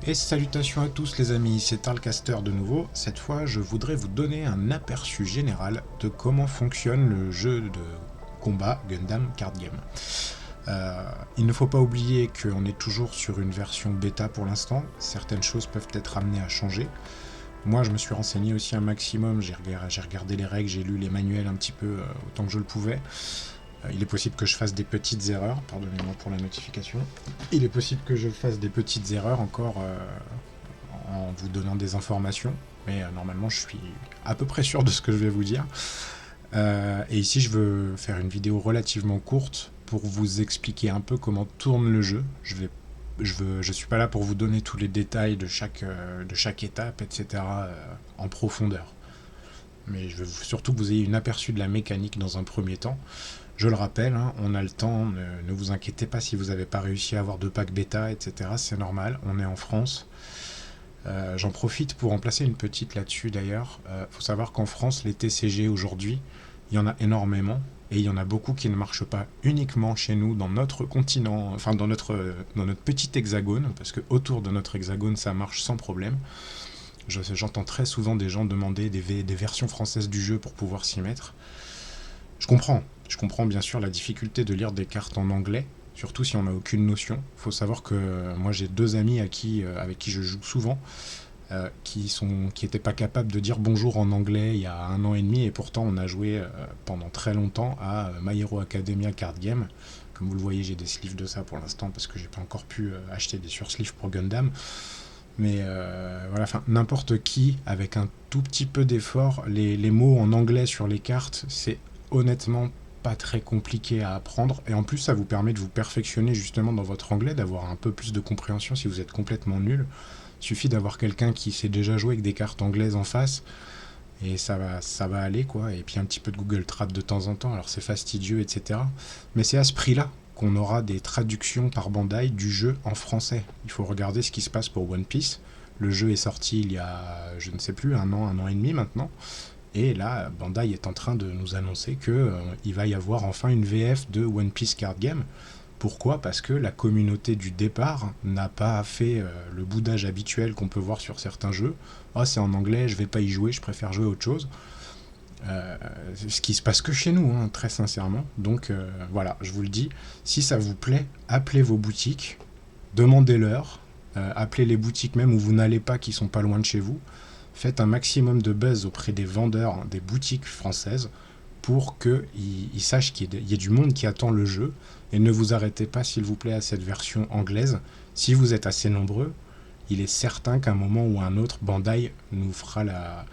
Et salutations à tous les amis, c'est Tarlcaster de nouveau. Cette fois, je voudrais vous donner un aperçu général de comment fonctionne le jeu de combat Gundam Card Game. Il ne faut pas oublier qu'on est toujours sur une version bêta pour l'instant. Certaines choses peuvent être amenées à changer. Moi, je me suis renseigné aussi un maximum, j'ai regardé les règles, j'ai lu les manuels un petit peu autant que je le pouvais. Il est possible que je fasse des petites erreurs, pardonnez-moi pour la notification. Il est possible que je fasse des petites erreurs encore en vous donnant des informations, mais normalement je suis à peu près sûr de ce que je vais vous dire. Et ici je veux faire une vidéo relativement courte pour vous expliquer un peu comment tourne le jeu. Je suis pas là pour vous donner tous les détails de chaque étape, etc. En profondeur. Mais je veux surtout que vous ayez une aperçu de la mécanique dans un premier temps. Je le rappelle, hein, on a le temps, ne vous inquiétez pas si vous n'avez pas réussi à avoir de pack bêta, etc. C'est normal, on est en France. J'en profite pour en placer une petite là-dessus d'ailleurs. Faut savoir qu'en France, les TCG aujourd'hui, il y en a énormément. Et il y en a beaucoup qui ne marchent pas uniquement chez nous, dans notre continent, enfin dans notre petit hexagone, parce que autour de notre hexagone, ça marche sans problème. J'entends très souvent des gens demander des versions françaises du jeu pour pouvoir s'y mettre. Je comprends bien sûr la difficulté de lire des cartes en anglais, surtout si on n'a aucune notion. Il faut savoir que moi j'ai deux amis avec qui je joue souvent, qui n'étaient pas capables de dire bonjour en anglais il y a 1 an et demi, et pourtant on a joué pendant très longtemps à My Hero Academia Card Game. Comme vous le voyez, j'ai des sleeves de ça pour l'instant parce que j'ai pas encore pu acheter des sursleeves pour Gundam. Mais voilà, enfin, n'importe qui, avec un tout petit peu d'effort, les mots en anglais sur les cartes, c'est honnêtement pas très compliqué à apprendre. Et en plus, ça vous permet de vous perfectionner justement dans votre anglais, d'avoir un peu plus de compréhension si vous êtes complètement nul. Il suffit d'avoir quelqu'un qui sait déjà jouer avec des cartes anglaises en face, et ça va aller, quoi. Et puis un petit peu de Google Trad de temps en temps, alors c'est fastidieux, etc. Mais c'est à ce prix-là qu'on aura des traductions par Bandai du jeu en français. Il faut regarder ce qui se passe pour One Piece. Le jeu est sorti il y a, je ne sais plus, 1 an et demi maintenant. Et là, Bandai est en train de nous annoncer qu'il va y avoir enfin une VF de One Piece Card Game. Pourquoi ? Parce que la communauté du départ n'a pas fait le boudage habituel qu'on peut voir sur certains jeux. Ah, c'est en anglais, je vais pas y jouer, je préfère jouer à autre chose. Ce qui se passe que chez nous, hein, très sincèrement. Donc voilà, je vous le dis, si ça vous plaît, appelez vos boutiques, demandez-leur, appelez les boutiques même où vous n'allez pas, qui sont pas loin de chez vous. Faites un maximum de buzz auprès des vendeurs, des boutiques françaises, pour qu'ils sachent qu'il y ait du monde qui attend le jeu, et ne vous arrêtez pas, s'il vous plaît, à cette version anglaise. Si vous êtes assez nombreux, il est certain qu'à un moment ou à un autre, Bandai nous fera la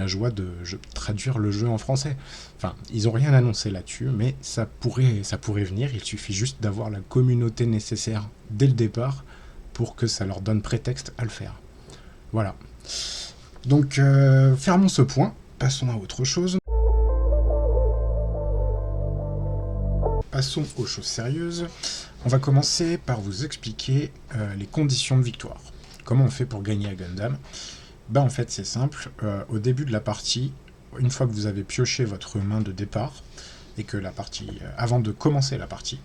joie de traduire le jeu en français. Enfin, ils n'ont rien annoncé là-dessus, mais ça pourrait venir. Il suffit juste d'avoir la communauté nécessaire dès le départ pour que ça leur donne prétexte à le faire. Voilà. Donc, fermons ce point, passons à autre chose. Passons aux choses sérieuses. On va commencer par vous expliquer les conditions de victoire. Comment on fait pour gagner à Gundam ? Ben en fait c'est simple, au début de la partie, une fois que vous avez pioché votre main de départ, et que la partie, avant de commencer la partie,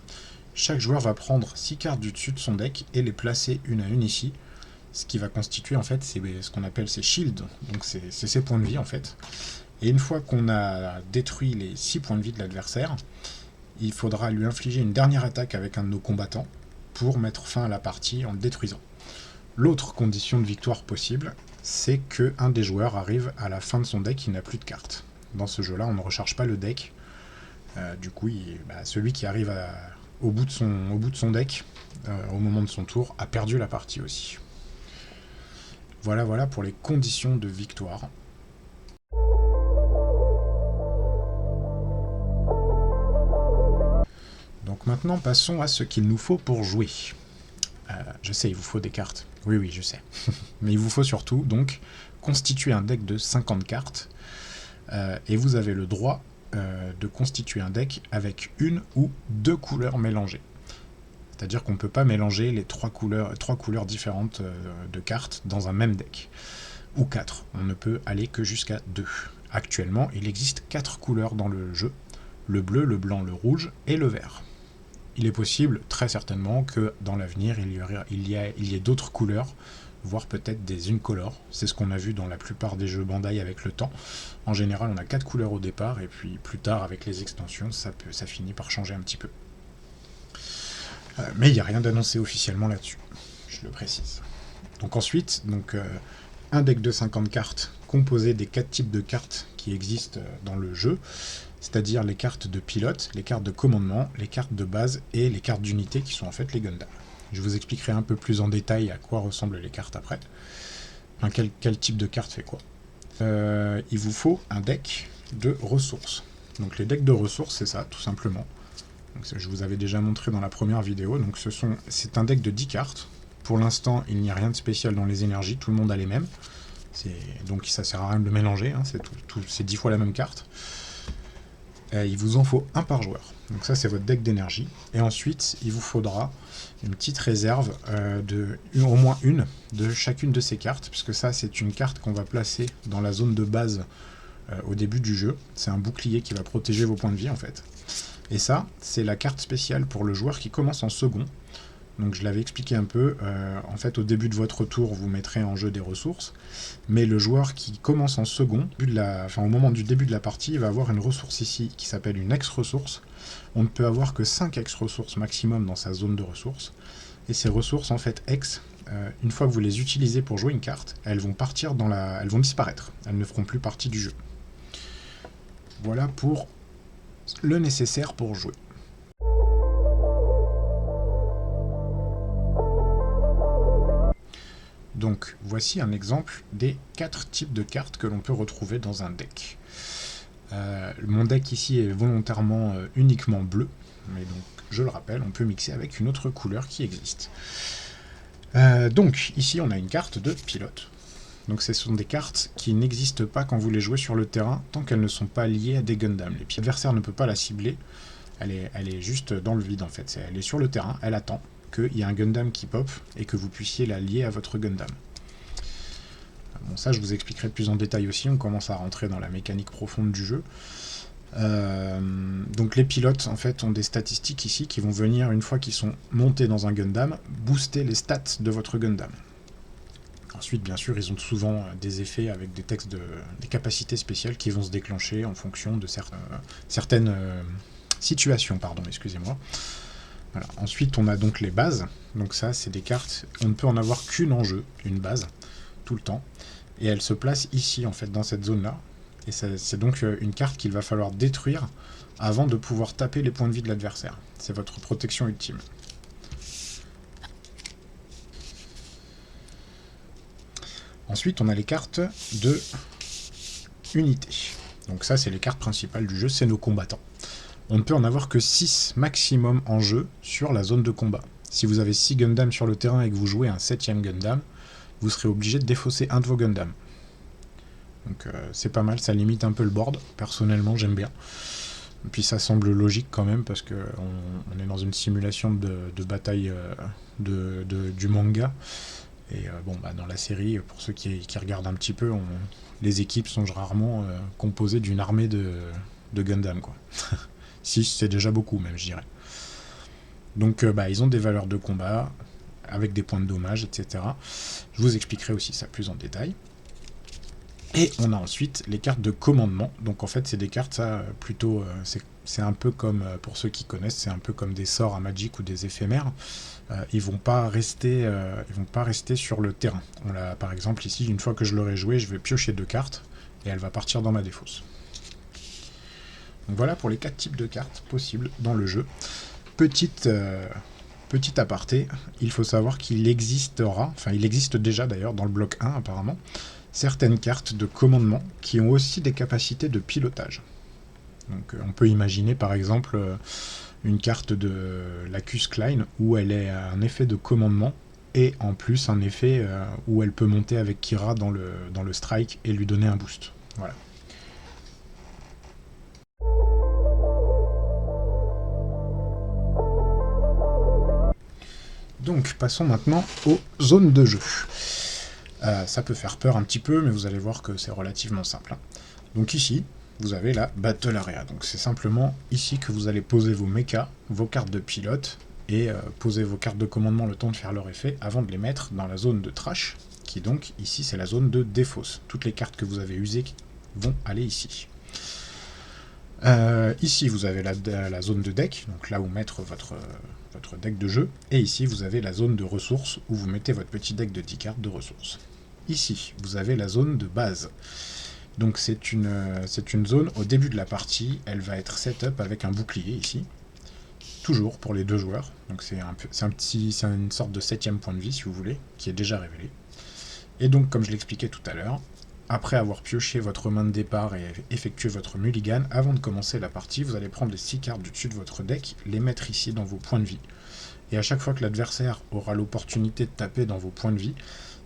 chaque joueur va prendre 6 cartes du dessus de son deck et les placer une à une ici. Ce qui va constituer en fait c'est ce qu'on appelle ses shields, donc c'est ses points de vie en fait. Et une fois qu'on a détruit les 6 points de vie de l'adversaire, il faudra lui infliger une dernière attaque avec un de nos combattants pour mettre fin à la partie en le détruisant. L'autre condition de victoire possible, c'est qu'un des joueurs arrive à la fin de son deck, il n'a plus de cartes. Dans ce jeu-là, on ne recharge pas le deck. Du coup, celui qui arrive au bout de son deck, au moment de son tour, a perdu la partie aussi. Voilà pour les conditions de victoire. Donc maintenant, passons à ce qu'il nous faut pour jouer. Je sais, il vous faut des cartes. Oui, je sais. Mais il vous faut surtout, donc, constituer un deck de 50 cartes. Et vous avez le droit de constituer un deck avec une ou 2 couleurs mélangées. C'est-à-dire qu'on ne peut pas mélanger les 3 couleurs différentes de cartes dans un même deck. Ou 4. On ne peut aller que jusqu'à 2. Actuellement, il existe 4 couleurs dans le jeu. Le bleu, le blanc, le rouge et le vert. Il est possible, très certainement, que dans l'avenir, il y ait d'autres couleurs. voire peut-être des Uncolor. C'est ce qu'on a vu dans la plupart des jeux Bandai avec le temps. En général, on a 4 couleurs au départ, et puis plus tard, avec les extensions, ça finit par changer un petit peu. Mais il n'y a rien d'annoncé officiellement là-dessus, je le précise. Donc ensuite, un deck de 50 cartes composé des 4 types de cartes qui existent dans le jeu, c'est-à-dire les cartes de pilote, les cartes de commandement, les cartes de base et les cartes d'unité qui sont en fait les Gundam. Je vous expliquerai un peu plus en détail à quoi ressemblent les cartes après. Enfin, quel type de carte fait quoi. Il vous faut un deck de ressources. Donc les decks de ressources, c'est ça, tout simplement. Donc, je vous avais déjà montré dans la première vidéo. Donc c'est un deck de 10 cartes. Pour l'instant, il n'y a rien de spécial dans les énergies, tout le monde a les mêmes. Donc ça sert à rien de le mélanger, hein, c'est 10 fois la même carte. Il vous en faut un par joueur. Donc ça, c'est votre deck d'énergie. Et ensuite, il vous faudra une petite réserve au moins une de chacune de ces cartes, puisque ça, c'est une carte qu'on va placer dans la zone de base au début du jeu. C'est un bouclier qui va protéger vos points de vie, en fait. Et ça, c'est la carte spéciale pour le joueur qui commence en second. Donc je l'avais expliqué un peu, en fait au début de votre tour vous mettrez en jeu des ressources, mais le joueur qui commence en second, au moment du début de la partie, il va avoir une ressource ici qui s'appelle une ex-ressource. On ne peut avoir que 5 ex-ressources maximum dans sa zone de ressources, et ces ressources en fait ex, une fois que vous les utilisez pour jouer une carte, elles vont disparaître, elles ne feront plus partie du jeu. Voilà pour le nécessaire pour jouer. Donc, voici un exemple des 4 types de cartes que l'on peut retrouver dans un deck. Mon deck ici est volontairement uniquement bleu, mais donc, je le rappelle, on peut mixer avec une autre couleur qui existe. Donc, ici, on a une carte de pilote. Donc, ce sont des cartes qui n'existent pas quand vous les jouez sur le terrain, tant qu'elles ne sont pas liées à des Gundam. L'adversaire ne peut pas la cibler, elle est juste dans le vide, en fait. Elle est sur le terrain, elle attend qu'il y ait un Gundam qui pop et que vous puissiez la lier à votre Gundam. Bon, ça je vous expliquerai plus en détail aussi, on commence à rentrer dans la mécanique profonde du jeu. Donc les pilotes en fait ont des statistiques ici qui vont venir, une fois qu'ils sont montés dans un Gundam, booster les stats de votre Gundam. Ensuite bien sûr ils ont souvent des effets avec des capacités spéciales qui vont se déclencher en fonction de certaines situations, excusez-moi. Voilà. Ensuite, on a donc les bases. Donc ça, c'est des cartes, on ne peut en avoir qu'une en jeu, une base, tout le temps. Et elle se place ici, en fait, dans cette zone-là. Et c'est donc une carte qu'il va falloir détruire avant de pouvoir taper les points de vie de l'adversaire. C'est votre protection ultime. Ensuite, on a les cartes de unité. Donc ça, c'est les cartes principales du jeu, c'est nos combattants. On ne peut en avoir que 6 maximum en jeu sur la zone de combat. Si vous avez 6 Gundam sur le terrain et que vous jouez un 7ème Gundam, vous serez obligé de défausser un de vos Gundam. Donc c'est pas mal, ça limite un peu le board. Personnellement, j'aime bien. Et puis ça semble logique quand même, parce qu'on est dans une simulation de bataille du manga. Et dans la série, pour ceux qui regardent un petit peu, les équipes sont rarement composées d'une armée de Gundam, quoi. 6, c'est déjà beaucoup, même, je dirais. Donc, ils ont des valeurs de combat, avec des points de dommage, etc. Je vous expliquerai aussi ça plus en détail. Et on a ensuite les cartes de commandement. Donc, en fait, c'est des cartes, ça, plutôt... c'est un peu comme, pour ceux qui connaissent, c'est un peu comme des sorts à Magic ou des éphémères. Ils vont pas rester sur le terrain. Par exemple, ici, une fois que je l'aurai joué, je vais piocher 2 cartes, et elle va partir dans ma défausse. Donc voilà pour les 4 types de cartes possibles dans le jeu. Petit aparté, il faut savoir qu'il existe déjà d'ailleurs dans le bloc 1 apparemment, certaines cartes de commandement qui ont aussi des capacités de pilotage. Donc on peut imaginer par exemple une carte de Lacus Clyne où elle a un effet de commandement et en plus un effet où elle peut monter avec Kira dans le strike et lui donner un boost. Voilà. Donc, passons maintenant aux zones de jeu. Ça peut faire peur un petit peu, mais vous allez voir que c'est relativement simple. Donc ici, vous avez la Battle Area. Donc c'est simplement ici que vous allez poser vos mechas, vos cartes de pilote, et poser vos cartes de commandement le temps de faire leur effet, avant de les mettre dans la zone de trash, qui donc, ici, c'est la zone de défausse. Toutes les cartes que vous avez usées vont aller ici. Ici, vous avez la zone de deck, donc là où mettre votre deck de jeu, et ici, vous avez la zone de ressources, où vous mettez votre petit deck de 10 cartes de ressources. Ici, vous avez la zone de base. Donc c'est une zone, au début de la partie, elle va être setup avec un bouclier ici, toujours pour les deux joueurs. Donc c'est une sorte de 7ème point de vie, si vous voulez, qui est déjà révélé. Et donc, comme je l'expliquais tout à l'heure, après avoir pioché votre main de départ et effectué votre mulligan, avant de commencer la partie, vous allez prendre les 6 cartes du dessus de votre deck, les mettre ici dans vos points de vie. Et à chaque fois que l'adversaire aura l'opportunité de taper dans vos points de vie,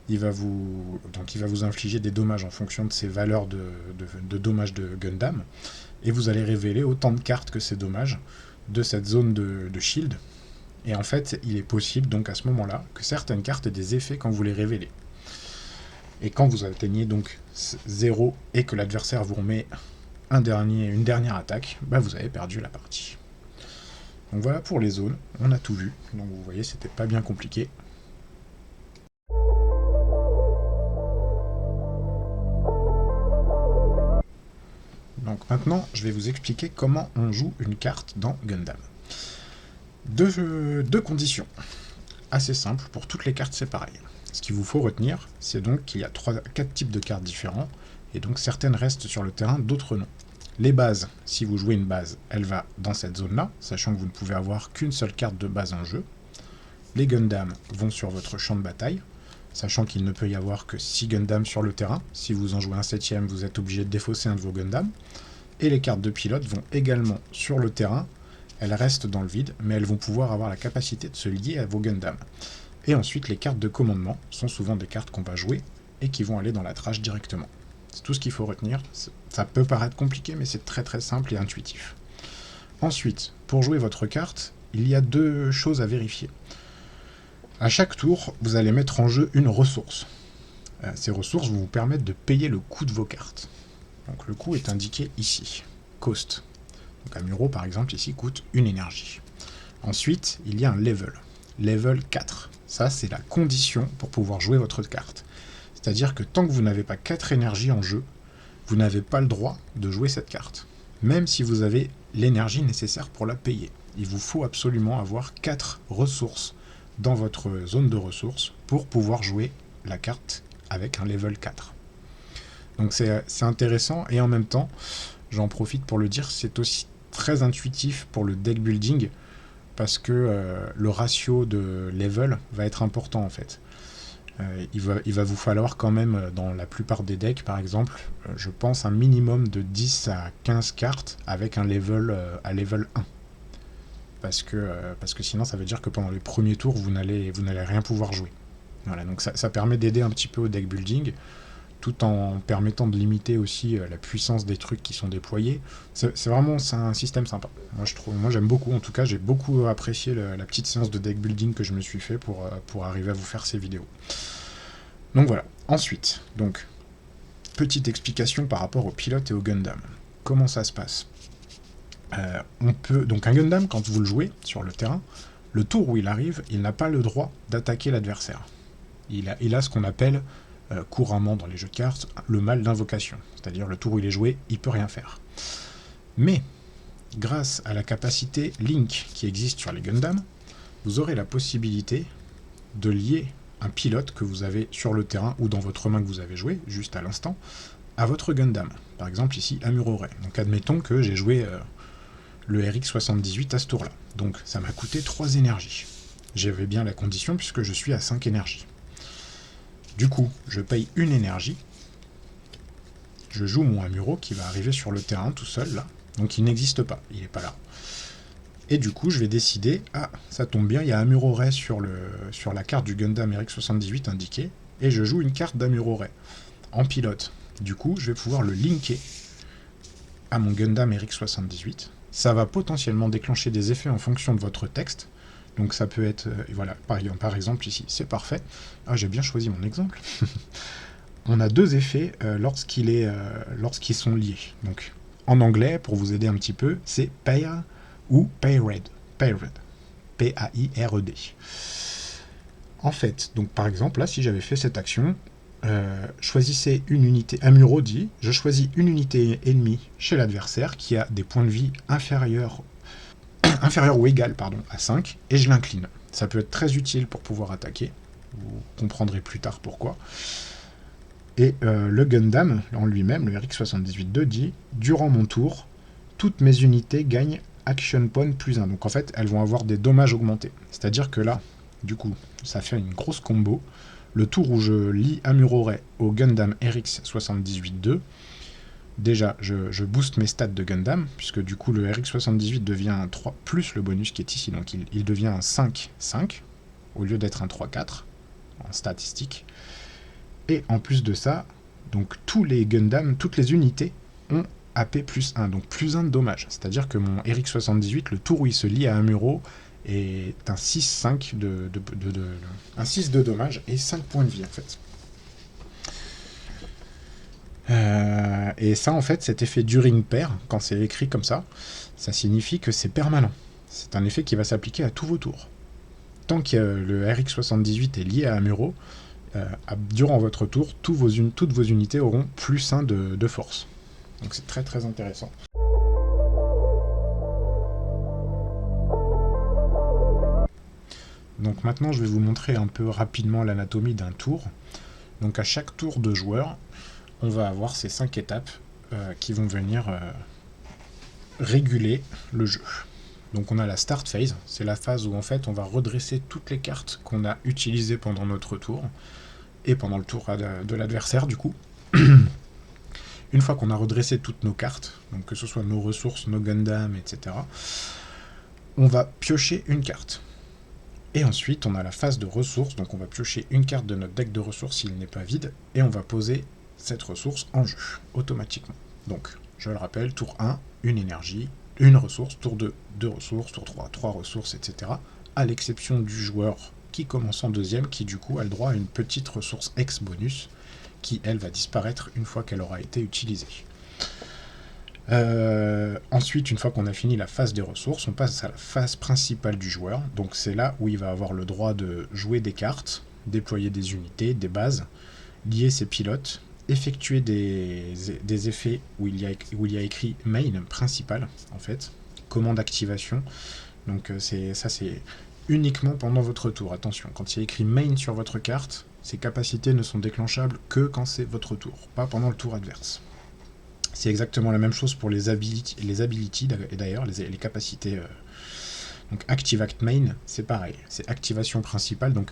il va vous infliger des dommages en fonction de ses valeurs de dommages de Gundam, et vous allez révéler autant de cartes que ces dommages de cette zone de shield. Et en fait, il est possible donc à ce moment-là que certaines cartes aient des effets quand vous les révélez. Et quand vous atteignez donc 0 et que l'adversaire vous remet une dernière attaque, bah vous avez perdu la partie. Donc voilà pour les zones, on a tout vu, donc vous voyez c'était pas bien compliqué. Donc maintenant, je vais vous expliquer comment on joue une carte dans Gundam. Deux conditions. Assez simples, pour toutes les cartes c'est pareil. Ce qu'il vous faut retenir, c'est donc qu'il y a 4 types de cartes différents, et donc certaines restent sur le terrain, d'autres non. Les bases, si vous jouez une base, elle va dans cette zone-là, sachant que vous ne pouvez avoir qu'une seule carte de base en jeu. Les Gundam vont sur votre champ de bataille, sachant qu'il ne peut y avoir que 6 Gundam sur le terrain. Si vous en jouez un 7ème, vous êtes obligé de défausser un de vos Gundam. Et les cartes de pilote vont également sur le terrain. Elles restent dans le vide, mais elles vont pouvoir avoir la capacité de se lier à vos Gundam. Et ensuite, les cartes de commandement sont souvent des cartes qu'on va jouer et qui vont aller dans la trash directement. C'est tout ce qu'il faut retenir. Ça peut paraître compliqué, mais c'est très très simple et intuitif. Ensuite, pour jouer votre carte, il y a 2 choses à vérifier. À chaque tour, vous allez mettre en jeu une ressource. Ces ressources vont vous permettre de payer le coût de vos cartes. Donc le coût est indiqué ici, cost. Donc Amuro par exemple ici coûte 1 énergie. Ensuite, il y a un level. Level 4. Ça, c'est la condition pour pouvoir jouer votre carte. C'est-à-dire que tant que vous n'avez pas 4 énergies en jeu, vous n'avez pas le droit de jouer cette carte. Même si vous avez l'énergie nécessaire pour la payer. Il vous faut absolument avoir 4 ressources dans votre zone de ressources pour pouvoir jouer la carte avec un level 4. Donc c'est intéressant, et en même temps, j'en profite pour le dire, c'est aussi très intuitif pour le deck building, parce que le ratio de level va être important en fait. Il va vous falloir quand même, dans la plupart des decks par exemple, je pense un minimum de 10 à 15 cartes avec un level à level 1. Parce que sinon ça veut dire que pendant les premiers tours, vous n'allez rien pouvoir jouer. Voilà, donc ça permet d'aider un petit peu au deck building, tout en permettant de limiter aussi la puissance des trucs qui sont déployés. C'est un système sympa. Moi j'aime beaucoup, en tout cas j'ai beaucoup apprécié la petite séance de deck building que je me suis fait pour arriver à vous faire ces vidéos. Donc voilà. Ensuite, donc, petite explication par rapport aux pilotes et aux Gundam. Comment ça se passe ? Donc un Gundam, quand vous le jouez sur le terrain, le tour où il arrive, il n'a pas le droit d'attaquer l'adversaire. Il a ce qu'on appelle couramment dans les jeux de cartes le mal d'invocation, c'est-à-dire le tour où il est joué, il peut rien faire. Mais grâce à la capacité Link qui existe sur les Gundam, vous aurez la possibilité de lier un pilote que vous avez sur le terrain ou dans votre main que vous avez joué juste à l'instant à votre Gundam. Par exemple ici Amuro Ray. Donc admettons que j'ai joué le RX78 à ce tour-là. Donc ça m'a coûté 3 énergies. J'avais bien la condition puisque je suis à 5 énergies. Du coup, je paye 1 énergie. Je joue mon Amuro qui va arriver sur le terrain tout seul là. Donc il n'existe pas, il n'est pas là. Et du coup, je vais décider, ah, ça tombe bien, il y a Amuro Ray sur la carte du Gundam RX78 indiquée, et je joue une carte d'Amuro Ray en pilote. Du coup, je vais pouvoir le linker à mon Gundam RX78. Ça va potentiellement déclencher des effets en fonction de votre texte. Donc ça peut être, voilà, par exemple ici, c'est parfait. Ah, j'ai bien choisi mon exemple. On a 2 effets lorsqu'ils sont liés. Donc en anglais, pour vous aider un petit peu, c'est pair ou paired. Paired. P-A-I-R-E-D. En fait, donc par exemple, là, si j'avais fait cette action, choisissez une unité, Amuro dit, je choisis une unité ennemie chez l'adversaire qui a des points de vie inférieurs ou égal à 5, et je l'incline. Ça peut être très utile pour pouvoir attaquer, vous comprendrez plus tard pourquoi. Et le Gundam, en lui-même, le RX-78-2, dit « Durant mon tour, toutes mes unités gagnent Action Point plus 1 ». Donc en fait, elles vont avoir des dommages augmentés. C'est-à-dire que là, du coup, ça fait une grosse combo. Le tour où je lie Amuro Ray au Gundam RX-78-2, déjà, je booste mes stats de Gundam, puisque du coup, le RX-78 devient un 3 plus le bonus qui est ici, donc il devient un 5-5, au lieu d'être un 3-4, en statistique. Et en plus de ça, donc tous les Gundam, toutes les unités ont AP plus 1, donc plus 1 de dommages. C'est-à-dire que mon RX-78, le tour où il se lie à Amuro, est un 6-5 un 6 de dommages et 5 points de vie en fait. Et ça en fait, cet effet during pair, quand c'est écrit comme ça signifie que c'est permanent. C'est un effet qui va s'appliquer à tous vos tours. Tant que le RX-78 est lié à Amuro, durant votre tour, toutes vos unités auront plus 1 de force. Donc c'est très très intéressant. Donc maintenant je vais vous montrer un peu rapidement l'anatomie d'un tour. Donc à chaque tour de joueur, on va avoir ces 5 étapes qui vont venir réguler le jeu. Donc on a la start phase, c'est la phase où en fait on va redresser toutes les cartes qu'on a utilisées pendant notre tour, et pendant le tour de l'adversaire du coup. Une fois qu'on a redressé toutes nos cartes, donc que ce soit nos ressources, nos Gundam, etc., on va piocher une carte. Et ensuite, on a la phase de ressources, donc on va piocher une carte de notre deck de ressources s'il n'est pas vide, et on va poser cette ressource en jeu, automatiquement. Donc, je le rappelle, tour 1, une énergie, une ressource, tour 2, 2 ressources, tour 3, 3 ressources, etc. À l'exception du joueur qui commence en deuxième, qui du coup a le droit à une petite ressource X bonus, qui elle va disparaître une fois qu'elle aura été utilisée. Ensuite, une fois qu'on a fini la phase des ressources, on passe à la phase principale du joueur. Donc c'est là où il va avoir le droit de jouer des cartes, déployer des unités, des bases, lier ses pilotes, effectuer des effets où il y a écrit main principal, en fait, commande activation. Donc c'est uniquement pendant votre tour. Attention, quand il y a écrit main sur votre carte, ces capacités ne sont déclenchables que quand c'est votre tour, pas pendant le tour adverse. C'est exactement la même chose pour les abilities et d'ailleurs les capacités. Donc Active Act Main, c'est pareil, c'est activation principale. Donc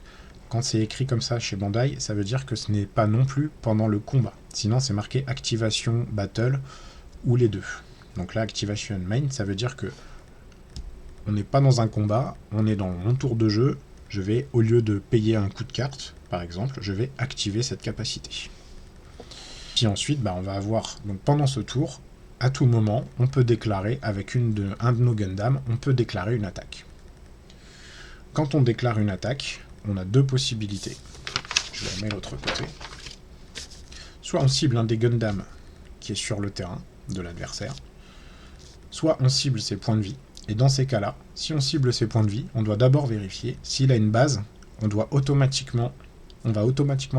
quand c'est écrit comme ça chez Bandai, ça veut dire que ce n'est pas non plus pendant le combat. Sinon c'est marqué Activation Battle ou les deux. Donc là, Activation Main, ça veut dire que on n'est pas dans un combat, on est dans mon tour de jeu. Je vais, au lieu de payer un coup de carte, par exemple, je vais activer cette capacité. Puis ensuite, on va avoir, donc pendant ce tour, à tout moment, on peut déclarer, avec un de nos Gundam, on peut déclarer une attaque. Quand on déclare une attaque, on a deux possibilités. Je la mets de l'autre côté. Soit on cible un des Gundam qui est sur le terrain de l'adversaire, soit on cible ses points de vie. Et dans ces cas-là, si on cible ses points de vie, on doit d'abord vérifier s'il a une base, on va automatiquement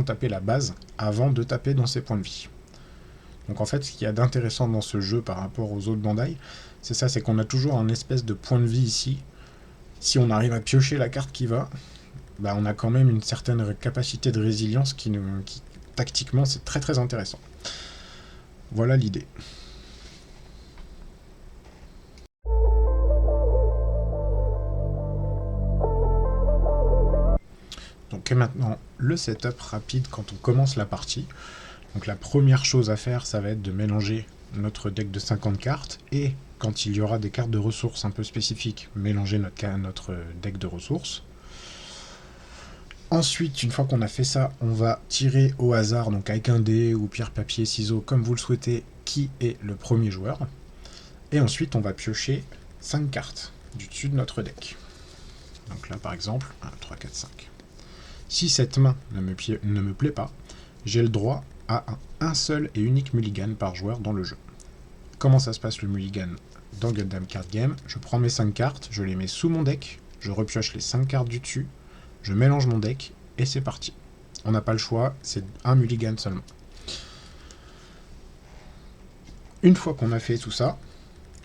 taper la base avant de taper dans ses points de vie. Donc en fait, ce qu'il y a d'intéressant dans ce jeu par rapport aux autres Bandai, c'est ça, c'est qu'on a toujours un espèce de point de vie ici. Si on arrive à piocher la carte qui va, on a quand même une certaine capacité de résilience qui tactiquement, c'est très très intéressant. Voilà l'idée. Donc et maintenant, le setup rapide quand on commence la partie. Donc la première chose à faire, ça va être de mélanger notre deck de 50 cartes, et quand il y aura des cartes de ressources un peu spécifiques, mélanger notre deck de ressources. Ensuite, une fois qu'on a fait ça, on va tirer au hasard, donc avec un dé ou pierre, papier, ciseaux, comme vous le souhaitez, qui est le premier joueur. Et ensuite, on va piocher 5 cartes du dessus de notre deck. Donc là, par exemple, 1, 3, 4, 5. Si cette main ne me plaît pas, j'ai le droit à un seul et unique mulligan par joueur dans le jeu. Comment ça se passe le mulligan dans Gundam Card Game? Je prends mes 5 cartes, je les mets sous mon deck, je repioche les 5 cartes du dessus, je mélange mon deck et c'est parti. On n'a pas le choix, c'est un mulligan seulement. Une fois qu'on a fait tout ça,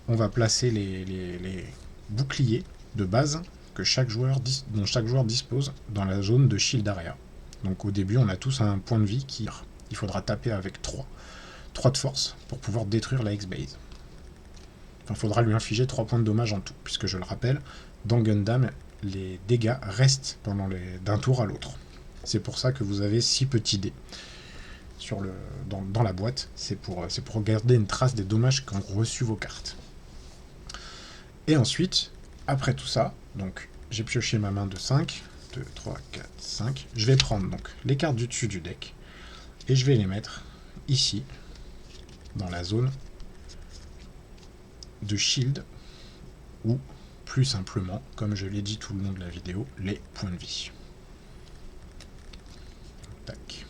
on va placer les boucliers de base dont chaque joueur dispose dans la zone de shield area. Donc au début, on a tous un point de vie il faudra taper avec 3 de force pour pouvoir détruire la X-Base. Enfin, il faudra lui infliger 3 points de dommage en tout, puisque je le rappelle, dans Gundam, les dégâts restent d'un tour à l'autre. C'est pour ça que vous avez 6 petits dés dans la boîte. C'est pour garder une trace des dommages qu'ont reçus vos cartes. Et ensuite, après tout ça, donc j'ai pioché ma main de 5, 2, 3, 4, 5. Je vais prendre donc les cartes du dessus du deck et je vais les mettre ici, dans la zone de shield, ou plus simplement, comme je l'ai dit tout le long de la vidéo, les points de vie. Tac.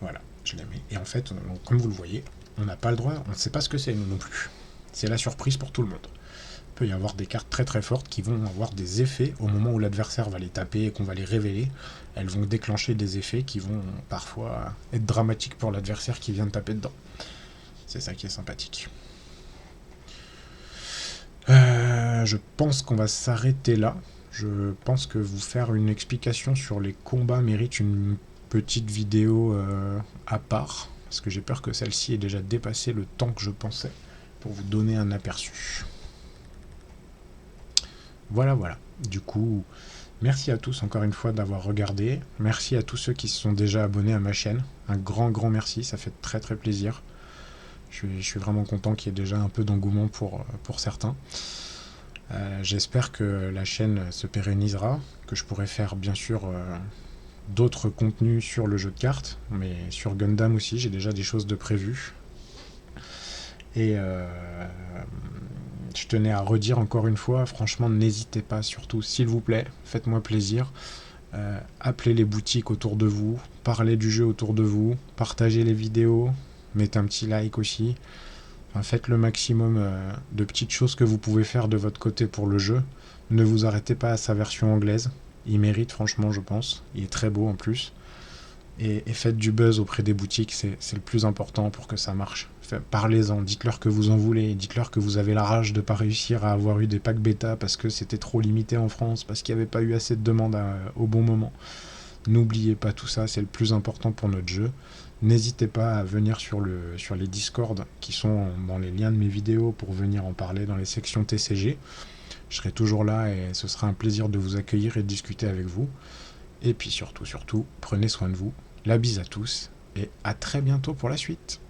Voilà, je les mets. Et en fait, comme vous le voyez, on n'a pas le droit, on ne sait pas ce que c'est nous non plus. C'est la surprise pour tout le monde. Il peut y avoir des cartes très très fortes qui vont avoir des effets au moment où l'adversaire va les taper et qu'on va les révéler. Elles vont déclencher des effets qui vont parfois être dramatiques pour l'adversaire qui vient de taper dedans. C'est ça qui est sympathique. Je pense qu'on va s'arrêter là. Je pense que vous faire une explication sur les combats mérite une petite vidéo à part, parce que j'ai peur que celle-ci ait déjà dépassé le temps que je pensais pour vous donner un aperçu. Voilà. Du coup, merci à tous encore une fois d'avoir regardé. Merci à tous ceux qui se sont déjà abonnés à ma chaîne. Un grand merci, ça fait très très plaisir. Je suis vraiment content qu'il y ait déjà un peu d'engouement pour certains. J'espère que la chaîne se pérennisera, que je pourrai faire bien sûr d'autres contenus sur le jeu de cartes, mais sur Gundam aussi, j'ai déjà des choses de prévues. Et je tenais à redire encore une fois, franchement, n'hésitez pas, surtout, s'il vous plaît, faites-moi plaisir. Appelez les boutiques autour de vous, parlez du jeu autour de vous, partagez les vidéos, mettez un petit like aussi. Enfin, faites le maximum de petites choses que vous pouvez faire de votre côté pour le jeu. Ne vous arrêtez pas à sa version anglaise. Il mérite franchement, je pense. Il est très beau en plus. Et faites du buzz auprès des boutiques, c'est le plus important pour que ça marche. Parlez-en, dites-leur que vous en voulez, dites-leur que vous avez la rage de ne pas réussir à avoir eu des packs bêta parce que c'était trop limité en France, parce qu'il n'y avait pas eu assez de demandes au bon moment. N'oubliez pas tout ça, c'est le plus important pour notre jeu. N'hésitez pas à venir sur les Discord qui sont dans les liens de mes vidéos pour venir en parler dans les sections TCG. Je serai toujours là et ce sera un plaisir de vous accueillir et de discuter avec vous. Et puis surtout, prenez soin de vous. La bise à tous et à très bientôt pour la suite.